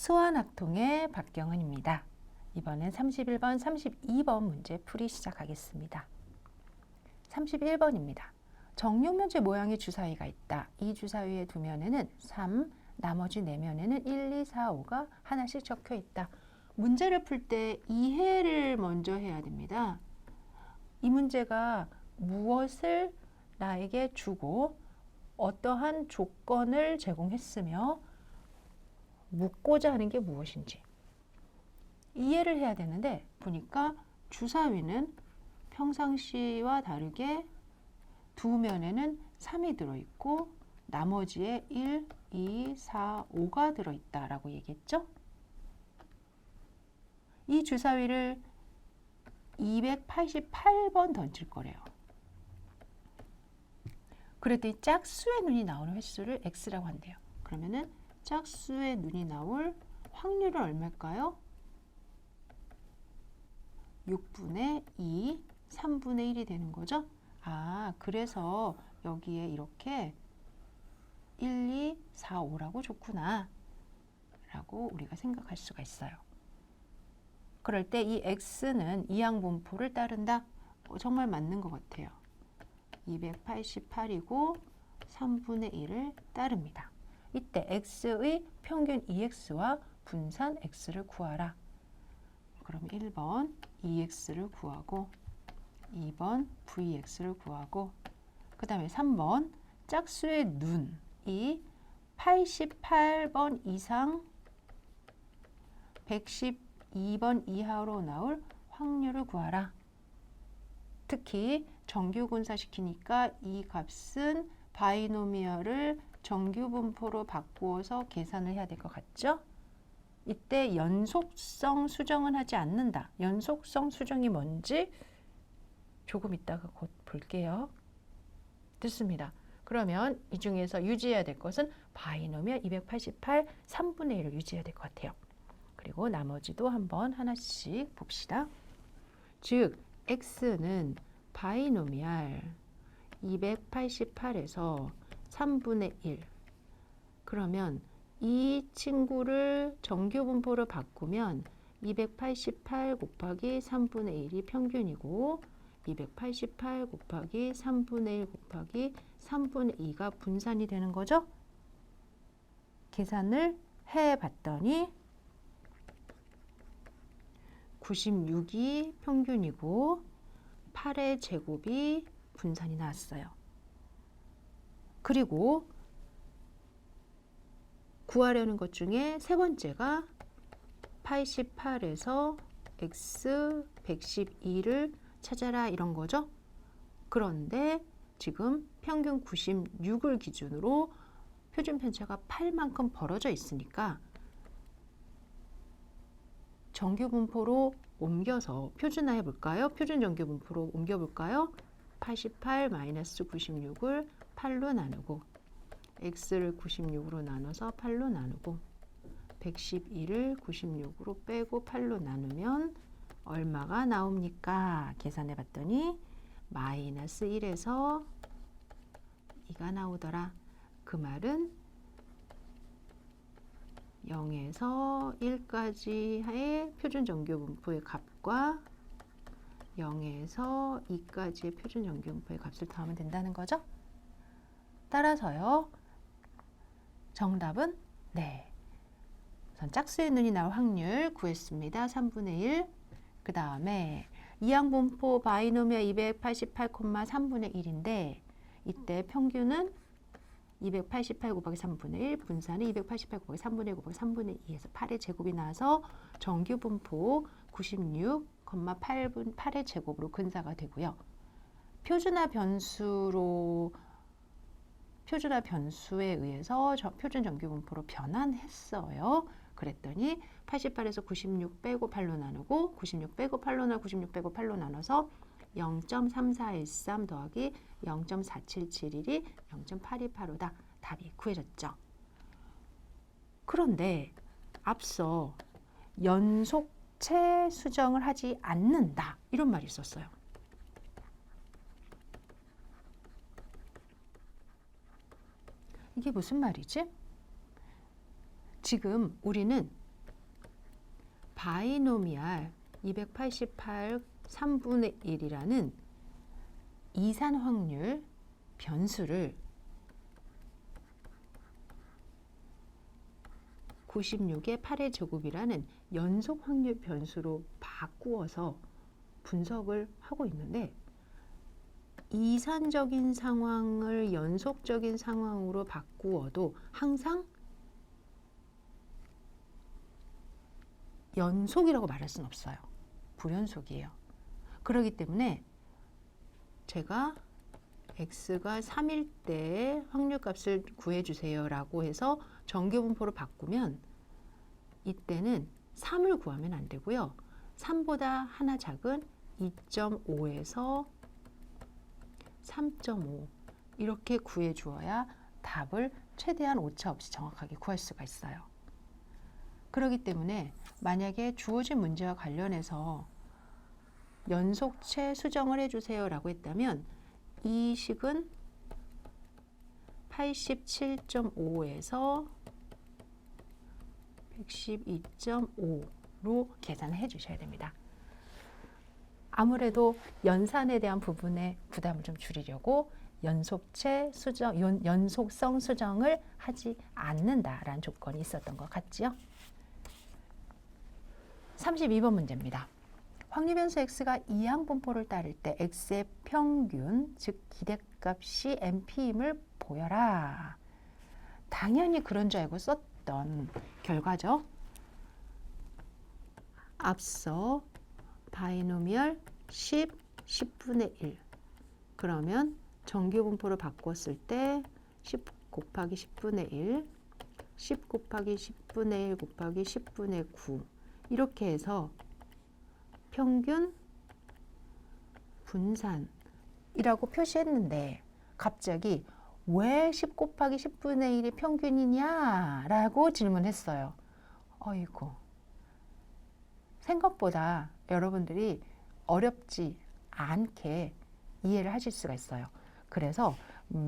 수완학통의 박경은입니다. 이번엔 31번, 32번 문제 풀이 시작하겠습니다. 31번입니다. 정육면체 모양의 주사위가 있다. 이 주사위의 두 면에는 3, 나머지 네 면에는 1, 2, 4, 5가 하나씩 적혀 있다. 문제를 풀 때 이해를 먼저 해야 됩니다. 이 문제가 무엇을 나에게 주고 어떠한 조건을 제공했으며 묻고자 하는 게 무엇인지 이해를 해야 되는데, 보니까 주사위는 평상시와 다르게 두 면에는 3이 들어있고 나머지에 1, 2, 4, 5가 들어있다라고 얘기했죠. 이 주사위를 288번 던질 거래요. 그랬더니 짝수의 눈이 나오는 횟수를 x라고 한대요. 그러면은 짝수의 눈이 나올 확률은 얼마일까요? 6분의 2, 3분의 1이 되는 거죠. 그래서 여기에 이렇게 1, 2, 4, 5라고 줬구나 라고 우리가 생각할 수가 있어요. 그럴 때 이 x는 이항분포를 따른다? 정말 맞는 것 같아요. 288이고 3분의 1을 따릅니다. 이때 x의 평균 EX와 분산 x를 구하라. 그럼 1번 EX를 구하고 2번 VX를 구하고 그 다음에 3번 짝수의 눈이 88번 이상 112번 이하로 나올 확률을 구하라. 특히 정규 분사시키니까 이 값은 바이노미얼을 정규 분포로 바꾸어서 계산을 해야 될 것 같죠? 이때 연속성 수정은 하지 않는다. 연속성 수정이 뭔지 조금 이따가 곧 볼게요. 됐습니다. 그러면 이 중에서 유지해야 될 것은 바이노미얼 288 3분의 1을 유지해야 될 것 같아요. 그리고 나머지도 한번 하나씩 봅시다. 즉 x는 바이노미얼 288에서 3분의 1. 그러면 이 친구를 정규분포로 바꾸면 288 곱하기 3분의 1이 평균이고 288 곱하기 3분의 1 곱하기 3분의 2가 분산이 되는 거죠. 계산을 해봤더니 96이 평균이고 8의 제곱이 분산이 나왔어요. 그리고 구하려는 것 중에 세 번째가 88에서 x 112를 찾아라 이런 거죠. 그런데 지금 평균 96을 기준으로 표준 편차가 8만큼 벌어져 있으니까 정규 분포로 옮겨서 표준화해 볼까요? 표준 정규 분포로 옮겨 볼까요? 88 마이너스 96을 8로 나누고 x를 96으로 나눠서 8로 나누고 112를 96으로 빼고 8로 나누면 얼마가 나옵니까? 계산해 봤더니 마이너스 1에서 2가 나오더라. 그 말은 0에서 1까지의 표준 정규 분포의 값과 0에서 2까지의 표준 정규 분포의 값을 더하면 된다는 거죠. 따라서요. 정답은 네. 우선 짝수의 눈이 나올 확률 구했습니다. 3분의 1. 그 다음에 이항분포 바이노미얼 288, 3분의 1인데 이때 평균은 288 곱하기 3분의 1, 분산은 288 곱하기 3분의 1 곱하기 3분의 2에서 8의 제곱이 나와서 정규 분포 96,8의 제곱으로 근사가 되고요. 표준화 변수에 의해서 표준 정규 분포로 변환했어요. 그랬더니 88에서 96 빼고 8로 나누고 96 빼고 8로 나누고 96 빼고 8로 나눠서 0.3413 더하기 0.4771이 0.8285다. 답이 구해졌죠. 그런데 앞서 연속체 수정을 하지 않는다. 이런 말이 있었어요. 이게 무슨 말이지? 지금 우리는 바이노미알 288 3분의 1이라는 이산 확률 변수를 96의 8의 제곱이라는 연속 확률 변수로 바꾸어서 분석을 하고 있는데, 이산적인 상황을 연속적인 상황으로 바꾸어도 항상 연속이라고 말할 수는 없어요. 불연속이에요. 그렇기 때문에 제가 x가 3일 때 확률값을 구해주세요 라고 해서 정규분포로 바꾸면 이때는 3을 구하면 안 되고요. 3보다 하나 작은 2.5에서 3.5 이렇게 구해주어야 답을 최대한 오차 없이 정확하게 구할 수가 있어요. 그렇기 때문에 만약에 주어진 문제와 관련해서 연속체 수정을 해주세요 라고 했다면 이 식은 87.5에서 112.5로 계산해 주셔야 됩니다. 아무래도 연산에 대한 부분에 부담을 좀 줄이려고 연속체 수정, 연속성 수정을 하지 않는다라는 조건이 있었던 것 같지요? 32번 문제입니다. 확률변수 x가 이항분포를 따를 때 x의 평균, 즉 기대값이 np임을 보여라. 당연히 그런 줄 알고 썼던 결과죠. 앞서 바이노미얼 10, 10분의 1. 그러면 정규분포를 바꿨을 때 10 곱하기 10분의 1, 10 곱하기 10분의 1 곱하기 10분의 9 이렇게 해서 평균 분산이라고 표시했는데 갑자기 왜 10 곱하기 10분의 1이 평균이냐 라고 질문했어요. 어이구, 생각보다 여러분들이 어렵지 않게 이해를 하실 수가 있어요. 그래서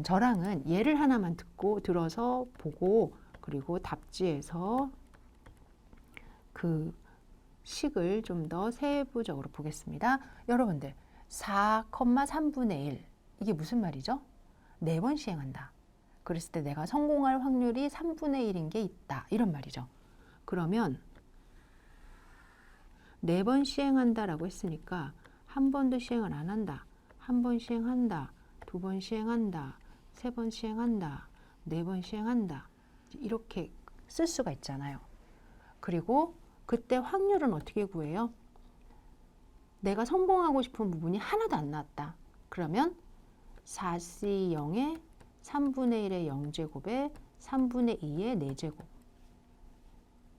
저랑은 예를 하나만 들어서 보고 그리고 답지에서 그 식을 좀 더 세부적으로 보겠습니다. 여러분들 4,3분의 1 이게 무슨 말이죠? 4번 시행한다. 그랬을 때 내가 성공할 확률이 3분의 1인 게 있다. 이런 말이죠. 그러면 4번 시행한다라고 했으니까 한 번도 시행을 안 한다. 한 번 시행한다. 2번 시행한다. 3번 시행한다. 4번 시행한다. 이렇게 쓸 수가 있잖아요. 그리고 그때 확률은 어떻게 구해요? 내가 성공하고 싶은 부분이 하나도 안 나왔다. 그러면 4C0의 3분의 1의 0제곱에 3분의 2의 4제곱.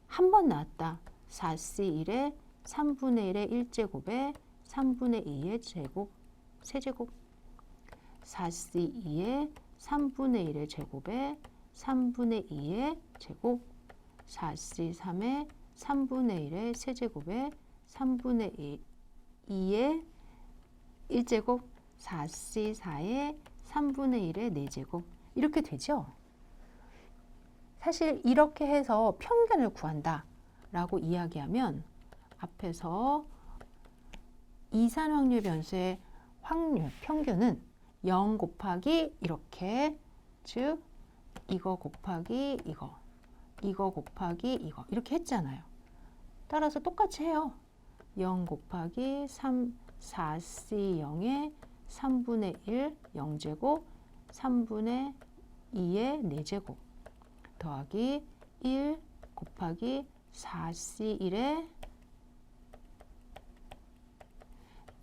한 번 나왔다. 4C1의 3분의 1의 1제곱에 3분의 2의 제곱, 세제곱. 4C2의 3분의 1의 제곱에 3분의 2의 제곱. 4C3의 3분의 1의 세제곱에 3분의 2의 1제곱. 4C4의 3분의 1의 4제곱. 이렇게 되죠? 사실 이렇게 해서 평균을 구한다 라고 이야기하면 앞에서 이산 확률 변수의 확률, 평균은 0 곱하기 이렇게, 즉 이거 곱하기 이거, 이거 곱하기 이거 이렇게 했잖아요. 따라서 똑같이 해요. 0 곱하기 4C0의 3분의 1 0제곱 3분의 2의 4제곱 더하기 1 곱하기 4C1의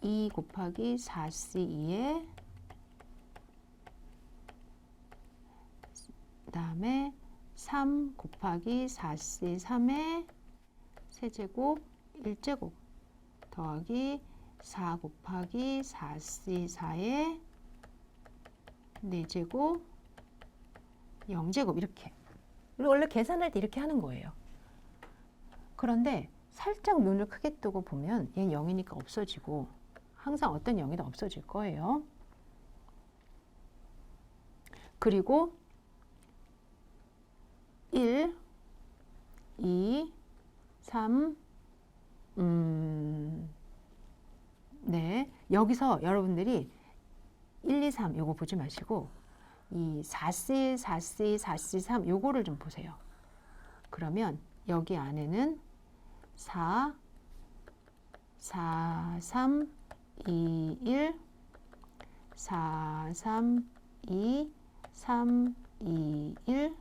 2 곱하기 4C2의 그 다음에 3 곱하기 4C3의 세제곱 1제곱 더하기 4 곱하기 4C4의 4제곱 0제곱 이렇게. 원래 계산할 때 이렇게 하는 거예요. 그런데 살짝 눈을 크게 뜨고 보면 얘는 0이니까 없어지고 항상 어떤 0이든 없어질 거예요. 그리고 1, 2, 3, 네, 여기서 여러분들이 1, 2, 3 요거 보지 마시고 이 4C, 4C, 4C, 3 요거를 좀 보세요. 그러면 여기 안에는 4, 4, 3, 2, 1, 4, 3, 2, 3, 2, 1,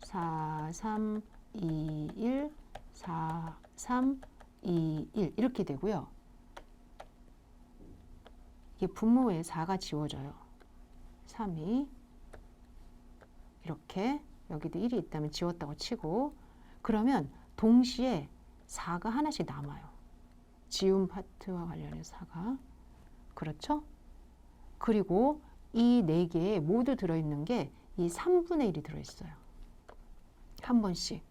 4, 3, 2, 1, 4, 3, 2, 1 이렇게 되고요. 이게 분모에 4가 지워져요. 3이 이렇게 여기도 1이 있다면 지웠다고 치고 그러면 동시에 4가 하나씩 남아요. 지운 파트와 관련해서 4가 그렇죠? 그리고 이 4개에 모두 들어있는 게 이 3분의 1이 들어있어요. 한 번씩.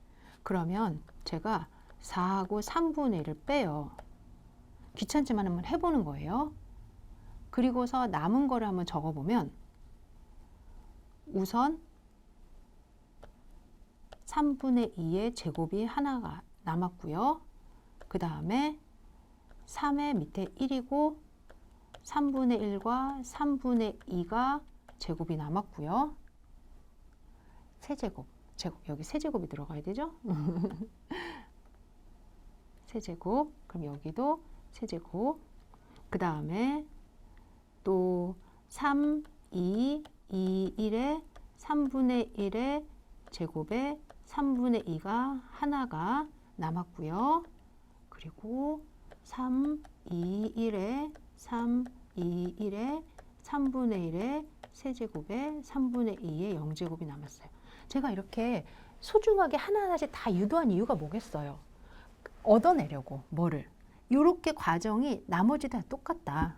그러면 제가 4하고 3분의 1을 빼요. 귀찮지만 한번 해보는 거예요. 그리고서 남은 거를 한번 적어보면 우선 3분의 2의 제곱이 하나가 남았고요. 그 다음에 3의 밑에 1이고 3분의 1과 3분의 2가 제곱이 남았고요. 세제곱, 여기 세제곱이 들어가야 되죠? 세제곱, 그럼 여기도 세제곱. 그 다음에 또 3, 2, 2, 1에 3분의 1의 제곱에 3분의 2가 하나가 남았고요. 그리고 3, 2, 1에 3, 2, 1에 3분의 1의 세제곱에 3분의 2의 0제곱이 남았어요. 제가 이렇게 소중하게 하나하나씩 다 유도한 이유가 뭐겠어요? 얻어내려고 뭐를. 이렇게 과정이 나머지 다 똑같다.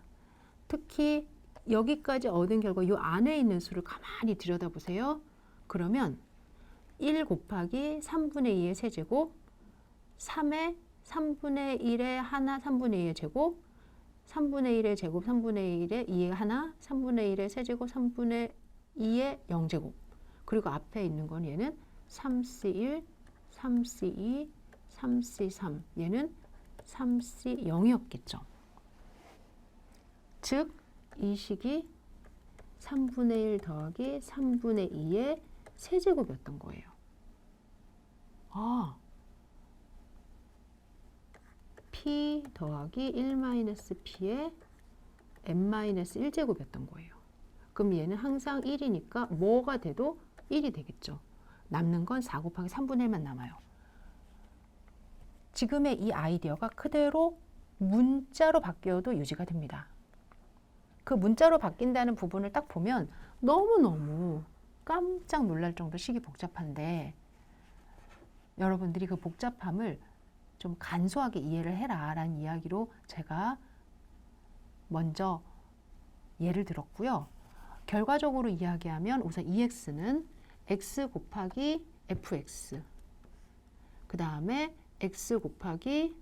특히 여기까지 얻은 결과 이 안에 있는 수를 가만히 들여다보세요. 그러면 1 곱하기 3분의 2의 세제곱 3의 3분의 1의 하나 3분의 2의 제곱 3분의 1의 제곱 3분의 1의 2의 하나 3분의 1의 세제곱 3분의 2의 0제곱 그리고 앞에 있는 건 얘는 3C1, 3C2, 3C3 얘는 3C0이었겠죠. 즉 이 식이 3분의 1 더하기 3분의 2의 세제곱이었던 거예요. 아, P 더하기 1-P의 n-1제곱이었던 거예요. 그럼 얘는 항상 1이니까 뭐가 돼도 1이 되겠죠. 남는 건 4 곱하기 3분의 1만 남아요. 지금의 이 아이디어가 그대로 문자로 바뀌어도 유지가 됩니다. 그 문자로 바뀐다는 부분을 딱 보면 너무너무 깜짝 놀랄 정도 식이 복잡한데 여러분들이 그 복잡함을 좀 간소하게 이해를 해라 라는 이야기로 제가 먼저 예를 들었고요. 결과적으로 이야기하면 우선 EX는 X 곱하기 FX 그 다음에 X 곱하기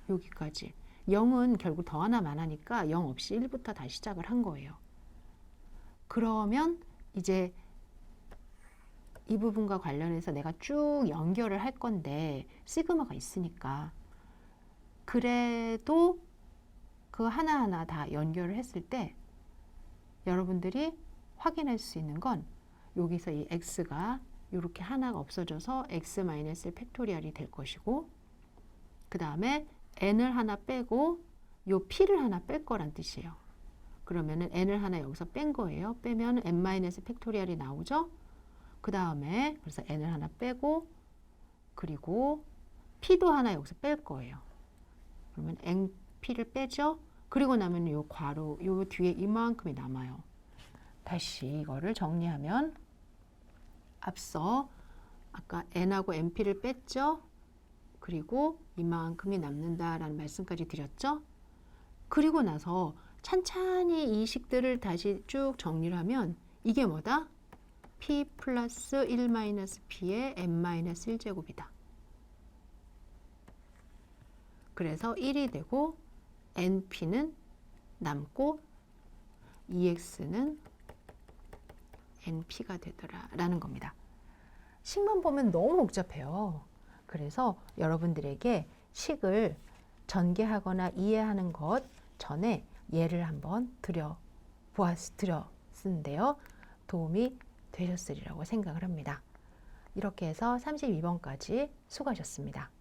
여기까지 0은 결국 더 하나만 하니까 0 없이 1부터 다시 시작을 한 거예요. 그러면 이제 이 부분과 관련해서 내가 쭉 연결을 할 건데 시그마가 있으니까 그래도 그 하나하나 다 연결을 했을 때 여러분들이 확인할 수 있는 건 여기서 이 x가 이렇게 하나가 없어져서 x-1 팩토리얼이 될 것이고 그 다음에 n을 하나 빼고 요 p를 하나 뺄 거란 뜻이에요. 그러면은 n을 하나 여기서 뺀 거예요. 빼면 n-1 팩토리얼이 나오죠. 그 다음에 그래서 n을 하나 빼고 그리고 p도 하나 여기서 뺄 거예요. 그러면 np를 빼죠. 그리고 나면 요 괄호 요 뒤에 이만큼이 남아요. 다시 이거를 정리하면 앞서 아까 n하고 np를 뺐죠. 그리고 이만큼이 남는다라는 말씀까지 드렸죠. 그리고 나서 찬찬히 이 식들을 다시 쭉 정리를 하면 이게 뭐다? p 플러스 1-p의 n-1제곱이다. 그래서 1이 되고 np는 남고 ex는 np가 되더라라는 겁니다. 식만 보면 너무 복잡해요. 그래서 여러분들에게 식을 전개하거나 이해하는 것 전에 예를 한번 드렸는데요. 도움이 되셨으리라고 생각을 합니다. 이렇게 해서 32번까지 수고하셨습니다.